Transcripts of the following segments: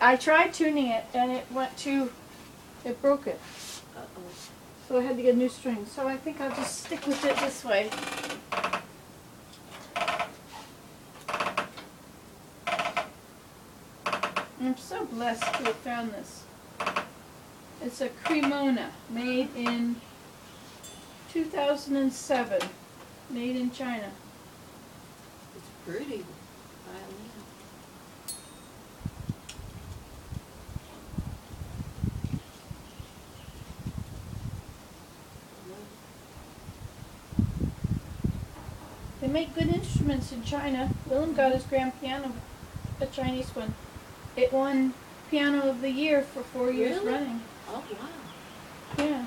I tried tuning it and it broke it. Uh-oh. So I had to get a new string. So I think I'll just stick with it this way. I'm so blessed to have found this. It's a Cremona, made in 2007, made in China. It's pretty violin. They make good instruments in China. Willem got his grand piano, a Chinese one. It won Piano of the Year for 4 years Really? running. Oh, wow. Yeah.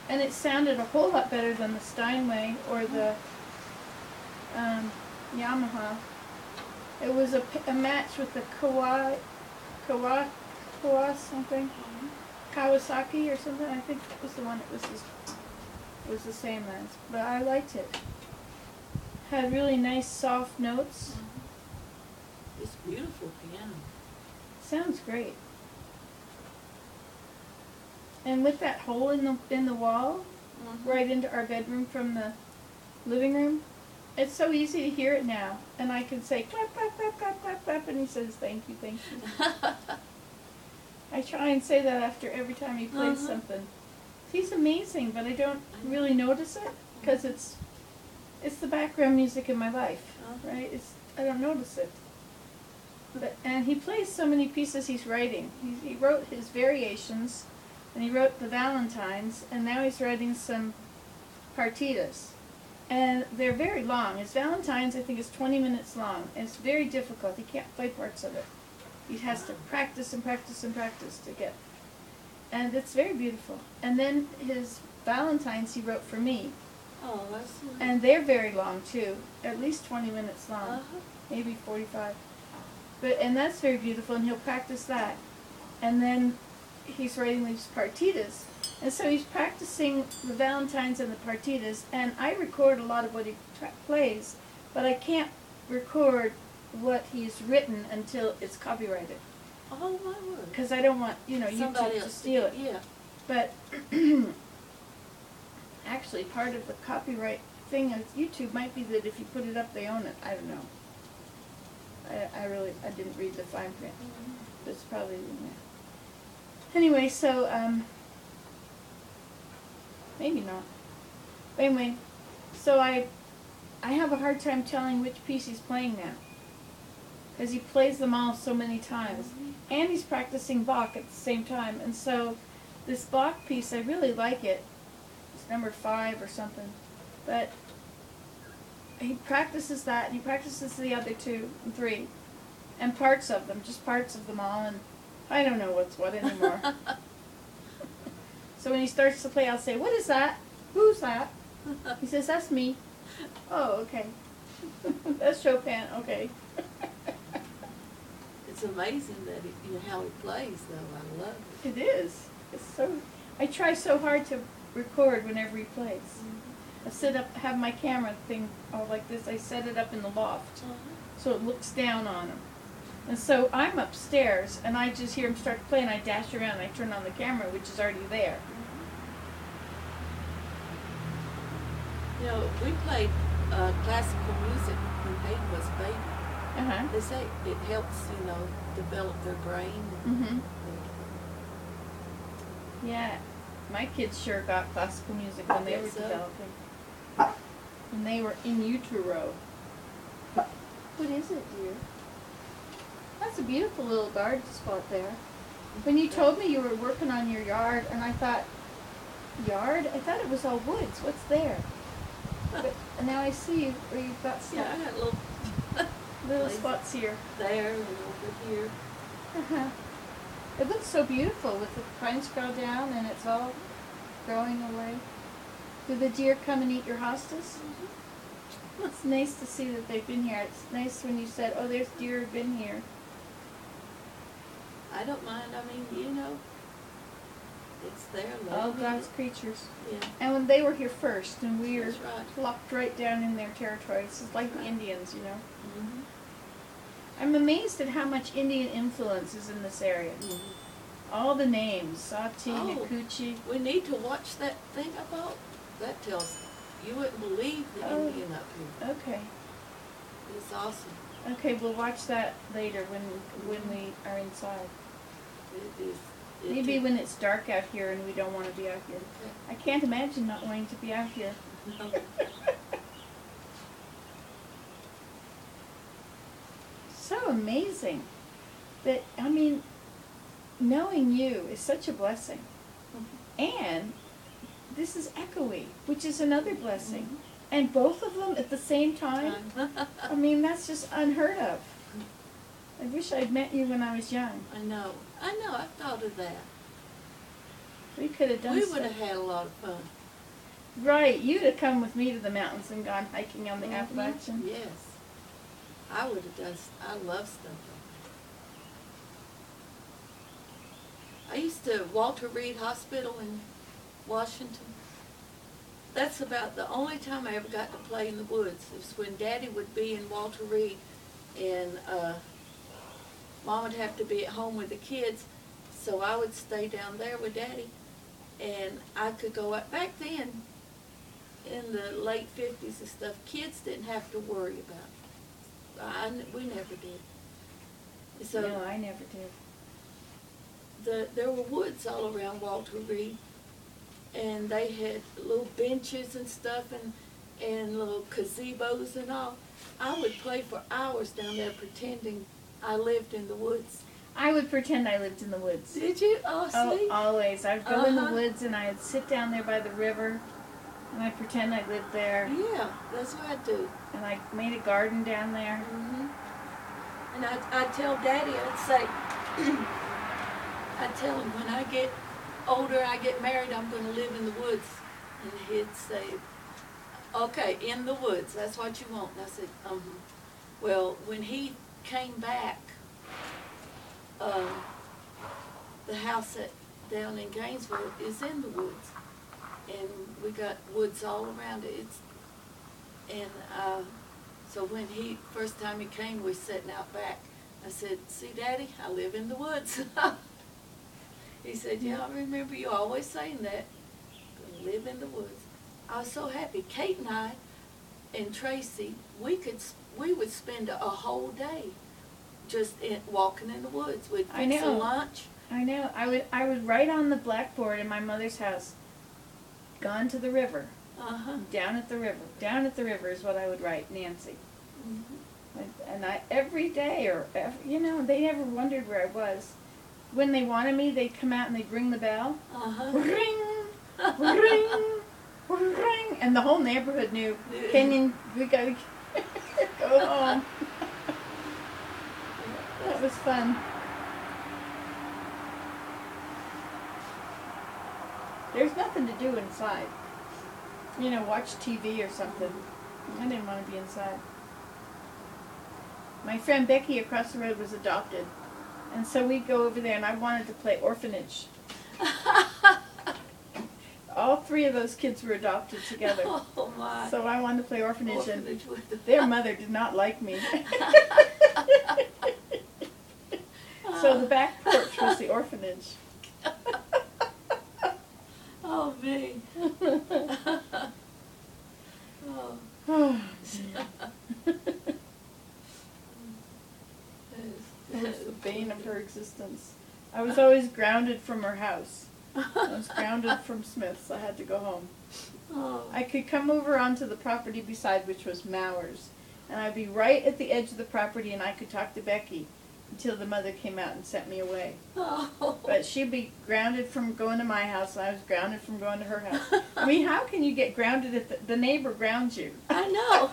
And it sounded a whole lot better than the Steinway or the Yamaha. It was a match with the something. Kawasaki or something. I think that was the one that was the same as. But I liked it. Had really nice soft notes. It's beautiful piano. Sounds great. And with that hole in the wall, right into our bedroom from the living room, it's so easy to hear it now. And I can say clap, clap, clap, clap, clap, clap, and he says thank you, thank you. I try and say that after every time he plays something. He's amazing, but I don't really notice it because it's the background music in my life, right? I don't notice it. And he plays so many pieces he's writing. He wrote his variations, and he wrote the Valentines, and now he's writing some partitas. And they're very long. His Valentines, I think, is 20 minutes long, and it's very difficult. He can't play parts of it. He has to practice and practice and practice to get. And it's very beautiful. And then his Valentines he wrote for me. Oh, that's sweet. And they're very long, too. At least 20 minutes long. Maybe 45. And that's very beautiful, and he'll practice that. And then he's writing these partitas. And so he's practicing the Valentines and the partitas, and I record a lot of what he plays, but I can't record what he's written until it's copyrighted. Oh, my word. Because I don't want, Somebody YouTube to steal it. Yeah. But actually, part of the copyright thing of YouTube might be that if you put it up, they own it. I don't know. I didn't read the fine print. But it's probably in there. Anyway, so, maybe not. But anyway, so I have a hard time telling which piece he's playing now. Because he plays them all so many times. And he's practicing Bach at the same time. And so this Bach piece, I really like it. It's number 5 or something. But he practices that, and he practices the other 2 and 3. And parts of them, just parts of them all. And I don't know what's what anymore. So when he starts to play, I'll say, "What is that? Who's that?" He says, "That's me." "Oh, okay." "That's Chopin." "Okay." It's amazing that how he plays, though. I love it. It is. It's so. I try so hard to record whenever he plays. I have my camera thing all like this. I set it up in the loft, so it looks down on him. And so I'm upstairs, and I just hear him start to play, and I dash around, and I turn on the camera, which is already there. We played classical music when Hayden was a baby. They say it helps, develop their brain. Yeah, my kids sure got classical music when they were developing. When they were in utero. What is it, dear? That's a beautiful little garden spot there. When you told me you were working on your yard, and I thought, yard? I thought it was all woods. What's there? But now I see where you've got stuff. Yeah, I got little spots here. There and over here. It looks so beautiful with the pines grow down and it's all growing away. Do the deer come and eat your hostas? It's nice to see that they've been here. It's nice when you said, "Oh, there's deer have been here." I don't mind. I mean, it's there. All God's creatures. Yeah. And when they were here first, and we were That's right. locked right down in their territory. It's like the Indians, I'm amazed at how much Indian influence is in this area. All the names, Sati, Nikuchi. We need to watch that thing about, that tells, you wouldn't believe the Indian up here. Okay. It's awesome. Okay, we'll watch that later when we are inside. It is. Maybe when it's dark out here and we don't want to be out here. Okay. I can't imagine not wanting to be out here. No. So amazing. But, I mean, knowing you is such a blessing. And this is echoey, which is another blessing. And both of them at the same time. I mean, that's just unheard of. I wish I'd met you when I was young. I know, I thought of that. We could have done We would have had a lot of fun. Right, you'd have come with me to the mountains and gone hiking on the Appalachian. Yes. I would have done, I love stuff like that. I used to Walter Reed Hospital in Washington. That's about the only time I ever got to play in the woods. It was when Daddy would be in Walter Reed and Mom would have to be at home with the kids, so I would stay down there with Daddy. And I could go out. Back then, in the late 50s and stuff, kids didn't have to worry about it. We never did. So No, I never did. there were woods all around Walter Reed, and they had little benches and stuff and little gazebos and all. I would play for hours down there pretending I lived in the woods. I would pretend I lived in the woods. Did you? Oh, see? Oh, always. I'd go in the woods and I'd sit down there by the river and I'd pretend I lived there. Yeah, that's what I'd do. And I made a garden down there. And I'd tell Daddy, I'd say, I'd tell him, when I get older, I get married, I'm going to live in the woods. And he'd say, okay, in the woods, that's what you want. And I said, Well, when he came back, the house down in Gainesville is in the woods. And we got woods all around it. So when first time he came, we sitting out back. I said, see, Daddy, I live in the woods. He said, yeah, I remember you always saying that. Gonna live in the woods. I was so happy. Kate and I and Tracy, we would spend a whole day just walking in the woods. We'd fix a lunch. I know. I would write on the blackboard in my mother's house, gone to the river. Down at the river. Down at the river is what I would write, Nancy. And every day, they never wondered where I was. When they wanted me, they'd come out and they'd ring the bell. Ring, ring, ring, and the whole neighborhood knew. Kenyon, we gotta go home. That was fun. There's nothing to do inside. Watch TV or something. I didn't want to be inside. My friend Becky across the road was adopted. And so we'd go over there and I wanted to play orphanage. All three of those kids were adopted together. Oh my. So I wanted to play orphanage and their mother did not like me. So the back porch was the orphanage. Oh, me. Oh. It was the bane of her existence. I was always grounded from her house. I was grounded from Smith's. I had to go home. Oh. I could come over onto the property beside, which was Mowers, and I'd be right at the edge of the property, and I could talk to Becky until the mother came out and sent me away. Oh. But she'd be grounded from going to my house, and I was grounded from going to her house. I mean, how can you get grounded if the neighbor grounds you? I know.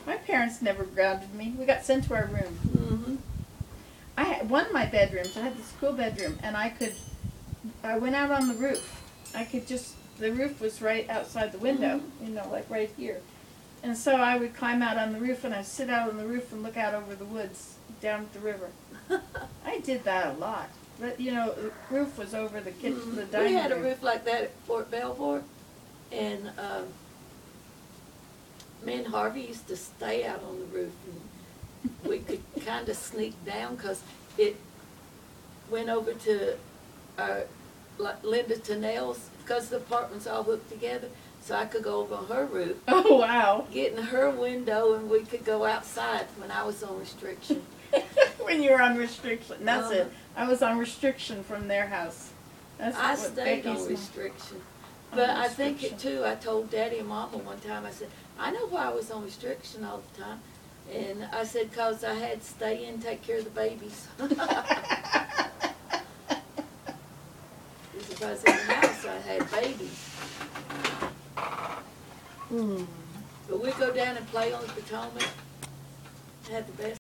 My parents never grounded me. We got sent to our room. I had one of my bedrooms. I had the school bedroom, and I went out on the roof. The roof was right outside the window, like right here. And so I would climb out on the roof, and I'd sit out on the roof and look out over the woods down at the river. I did that a lot. But, the roof was over the kitchen, the dining room. We had a roof like that at Fort Belvoir, and me and Harvey used to stay out on the roof. we could kind of sneak down, because it went over to Linda Tennell's, because the apartments all hooked together, so I could go over on her roof, Oh, wow. get in her window, and we could go outside when I was on restriction. When you were on restriction. That's Uh-huh. it. I was on restriction from their house. That's I what stayed Becky's on mom- restriction. on But I think it restriction. too, I told Daddy and Mama one time, I said, I know why I was on restriction all the time. And I said, 'cause I had to stay in and take care of the babies. If I was in the house, I had babies. Mm. But we go down and play on the Potomac, had the best